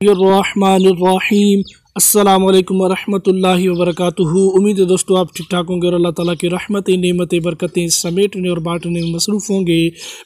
रहमानिर्रहीम। अस्सलामु अलैकुम वरहमतुल्लाहि वबरकातुहू। उम्मीद है दोस्तों आप ठीक ठाक होंगे और अल्लाह ताला की रहमतें नेमतें बरकतें समेटने और बांटने में मसरूफ़ होंगे।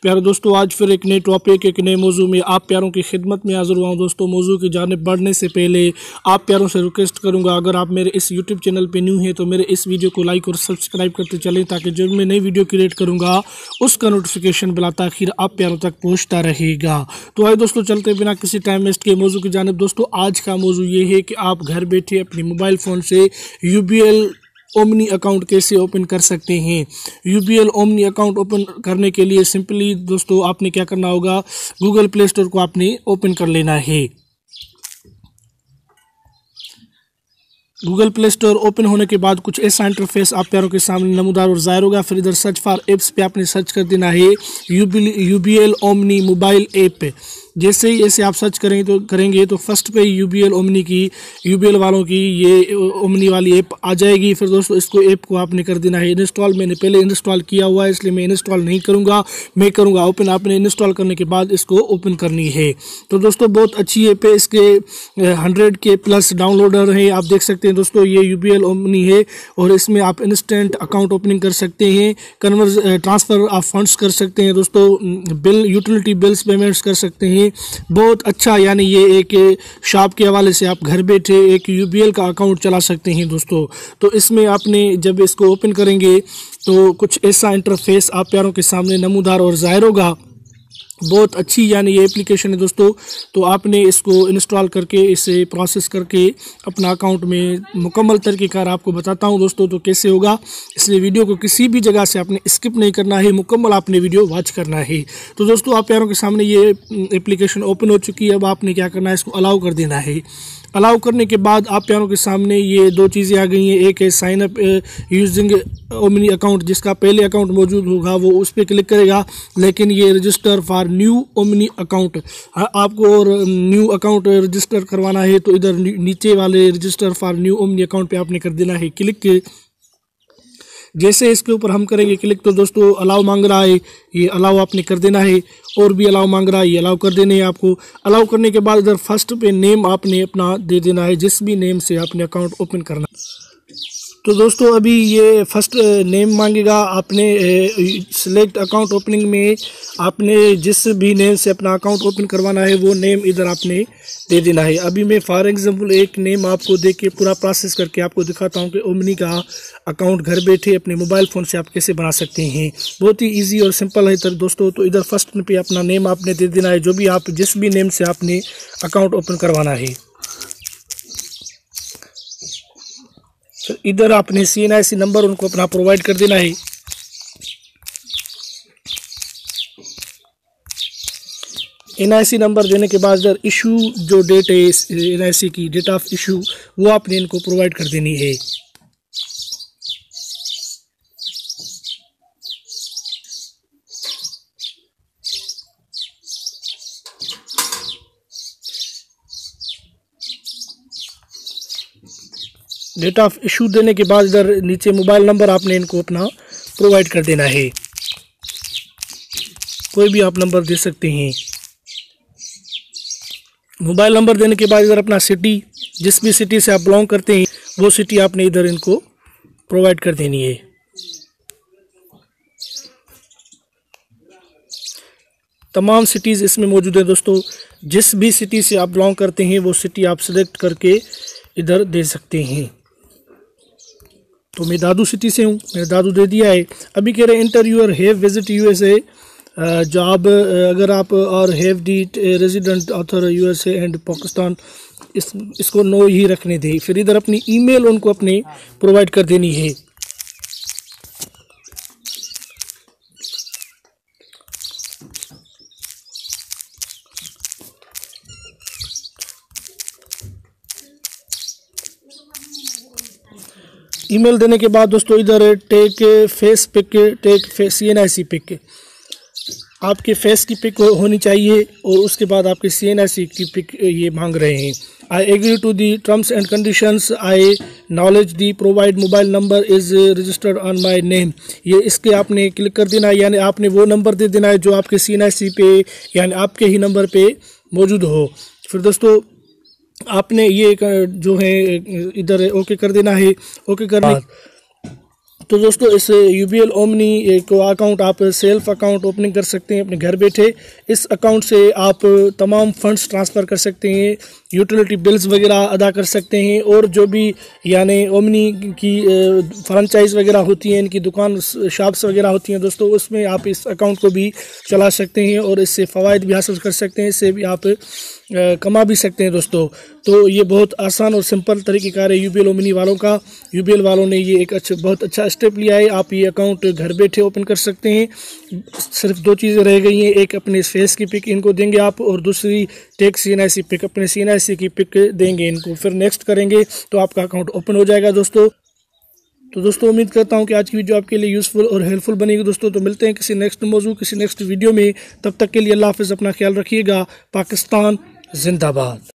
प्यारे दोस्तों, आज फिर एक नए टॉपिक एक नए मौजू में आप प्यारों की खिदमत में हाज़िर हुआ हूँ। दोस्तों, मौजू की जानिब बढ़ने से पहले आप प्यारों से रिक्वेस्ट करूँगा, अगर आप मेरे इस यूट्यूब चैनल पर न्यू हैं तो मेरे इस वीडियो को लाइक और सब्सक्राइब करते चलें, ताकि जब मैं नई वीडियो क्रिएट करूँगा उसका नोटिफिकेशन बिला ताखिर आप प्यारों तक पहुँचता रहेगा। तो आइए दोस्तों, चलते बिना किसी टाइम वेस्ट के मौजू की जानिब। दोस्तों, आज का मौजू ये है कि आप घर बैठे अपने मोबाइल फ़ोन से यूबीएल ओमनी अकाउंट कैसे ओपन कर सकते हैं। यूबीएल ओमनी अकाउंट ओपन करने के लिए सिंपली दोस्तों आपने क्या करना होगा, गूगल प्ले स्टोर को आपने ओपन कर लेना है। गूगल प्ले स्टोर ओपन होने के बाद कुछ ऐसा इंटरफेस आप प्यारों के सामने नमूदार और ज़ाहिर होगा। फिर इधर सर्च फॉर एप्स पे आपने सर्च कर देना है यूबीएल ओमनी मोबाइल ऐप। जैसे ही ऐसे आप सर्च करेंगे तो फर्स्ट पे यूबीएल ओमनी की यूबीएल वालों की ये ओमनी वाली ऐप आ जाएगी। फिर दोस्तों इसको ऐप को आपने कर देना है इंस्टॉल। मैंने पहले इंस्टॉल किया हुआ है इसलिए मैं इंस्टॉल नहीं करूँगा, मैं करूँगा ओपन। आपने इंस्टॉल करने के बाद इसको ओपन करनी है। तो दोस्तों बहुत अच्छी ऐप है, इसके 100 के प्लस डाउनलोडर हैं। आप देख सकते हैं दोस्तों, ये यूबीएल ओमनी है और इसमें आप इंस्टेंट अकाउंट ओपनिंग कर सकते हैं, ट्रांसफ़र ऑफ फंड्स कर सकते हैं दोस्तों, बिल यूटिलिटी बिल्स पेमेंट्स कर सकते हैं। बहुत अच्छा, यानी ये एक शॉप के हवाले से आप घर बैठे एक यूबीएल का अकाउंट चला सकते हैं दोस्तों। तो इसमें आपने जब इसको ओपन करेंगे तो कुछ ऐसा इंटरफेस आप प्यारों के सामने नमूदार और ज़ाहिर होगा। बहुत अच्छी यानी ये एप्लीकेशन है दोस्तों। तो आपने इसको इंस्टॉल करके इसे प्रोसेस करके अपना अकाउंट में मुकम्मल तरीक़ेकार आपको बताता हूं दोस्तों तो कैसे होगा। इसलिए वीडियो को किसी भी जगह से आपने स्किप नहीं करना है, मुकम्मल आपने वीडियो वॉच करना है। तो दोस्तों आप प्यारों के सामने ये एप्लीकेशन ओपन हो चुकी है। अब आपने क्या करना है, इसको अलाउ कर देना है। अलाउ करने के बाद आप प्यारों के सामने ये दो चीज़ें आ गई हैं। एक है sign up using omni account, जिसका पहले अकाउंट मौजूद होगा वो उस पर क्लिक करेगा, लेकिन ये register for new omni account आपको और न्यू अकाउंट रजिस्टर करवाना है। तो इधर नीचे वाले register for new omni account पे आपने कर देना है क्लिक। जैसे इसके ऊपर हम करेंगे क्लिक तो दोस्तों अलाउ मांग रहा है, ये अलाउ आपने कर देना है। और भी अलाउ मांग रहा है, ये अलाउ कर देने हैं आपको। अलाउ करने के बाद इधर फर्स्ट पे नेम आपने अपना दे देना है, जिस भी नेम से आपने अकाउंट ओपन करना। तो दोस्तों अभी ये फर्स्ट नेम मांगेगा। आपने सिलेक्ट अकाउंट ओपनिंग में आपने जिस भी नेम से अपना अकाउंट ओपन करवाना है वो नेम इधर आपने दे देना है। अभी मैं फॉर एग्जांपल एक नेम आपको दे के पूरा प्रोसेस करके आपको दिखाता हूँ कि ओमनी का अकाउंट घर बैठे अपने मोबाइल फ़ोन से आप कैसे बना सकते हैं। बहुत ही ईजी और सिंपल है तो दोस्तों। तो इधर फर्स्ट पे अपना नेम आपने दे देना है, जो भी आप जिस भी नेम से आपने अकाउंट ओपन करवाना है। इधर आपने CNIC नंबर उनको अपना प्रोवाइड कर देना है। NIC नंबर देने के बाद इधर इशू जो डेट है NIC की डेट ऑफ इशू वो आपने इनको प्रोवाइड कर देनी है। डेट ऑफ इशू देने के बाद इधर नीचे मोबाइल नंबर आपने इनको अपना प्रोवाइड कर देना है। कोई भी आप नंबर दे सकते हैं। मोबाइल नंबर देने के बाद इधर अपना सिटी, जिस भी सिटी से आप बिलोंग करते हैं वो सिटी आपने इधर इनको प्रोवाइड कर देनी है। तमाम सिटीज़ इसमें मौजूद है दोस्तों। जिस भी सिटी से आप बिलोंग करते हैं वो सिटी आप सिलेक्ट करके इधर दे सकते हैं। तो मैं दादू सिटी से हूँ, मैंने दादू दे दिया है। अभी कह रहे हैं enter your have visit USA job, अगर आप और have the resident author USA and Pakistan, इसको नो ही रखने दें। फिर इधर अपनी ईमेल उनको अपने प्रोवाइड कर देनी है। ईमेल देने के बाद दोस्तों इधर take face pic, take face CNIC pic, आपके फेस की पिक होनी चाहिए और उसके बाद आपके CNIC की पिक ये मांग रहे हैं। I agree to the terms and conditions, I knowledge the provide mobile number is registered on my name. ये इसके आपने क्लिक कर देना है, यानी आपने वो नंबर दे देना है जो आपके CNIC पे यानी आपके ही नंबर पे मौजूद हो। फिर दोस्तों आपने ये जो है इधर ओके कर देना है। ओके करने तो दोस्तों इस यूबीएल ओमनी को अकाउंट आप सेल्फ अकाउंट ओपनिंग कर सकते हैं अपने घर बैठे। इस अकाउंट से आप तमाम फंड्स ट्रांसफ़र कर सकते हैं, यूटिलिटी बिल्स वगैरह अदा कर सकते हैं, और जो भी यानी ओमनी की फ्रेंचाइज वगैरह होती हैं, इनकी दुकान शॉप्स वगैरह होती हैं दोस्तों, उसमें आप इस अकाउंट को भी चला सकते हैं और इससे फ़वाइद भी हासिल कर सकते हैं, इससे भी आप कमा भी सकते हैं दोस्तों। तो ये बहुत आसान और सिंपल तरीक़ेकार है यूबीएल ओमनी वालों का। यूबीएल वालों ने ये एक बहुत अच्छा स्टेप लिया है। आप ये अकाउंट घर बैठे ओपन कर सकते हैं। सिर्फ 2 चीज़ें रह गई हैं, एक अपने फेस की पिक इनको देंगे आप, और दूसरी टैक्स CNIC पिक, अपने CNIC की पिक देंगे इनको, फिर नेक्स्ट करेंगे तो आपका अकाउंट ओपन हो जाएगा दोस्तों। तो दोस्तों उम्मीद करता हूं कि आज की वीडियो आपके लिए यूज़फुल और हेल्पफुल बनेगी दोस्तों। तो मिलते हैं किसी नेक्स्ट मौजू, किसी नेक्स्ट वीडियो में। तब तक के लिए अल्लाह हाफ़िज़, अपना ख्याल रखिएगा। पाकिस्तान जिंदाबाद।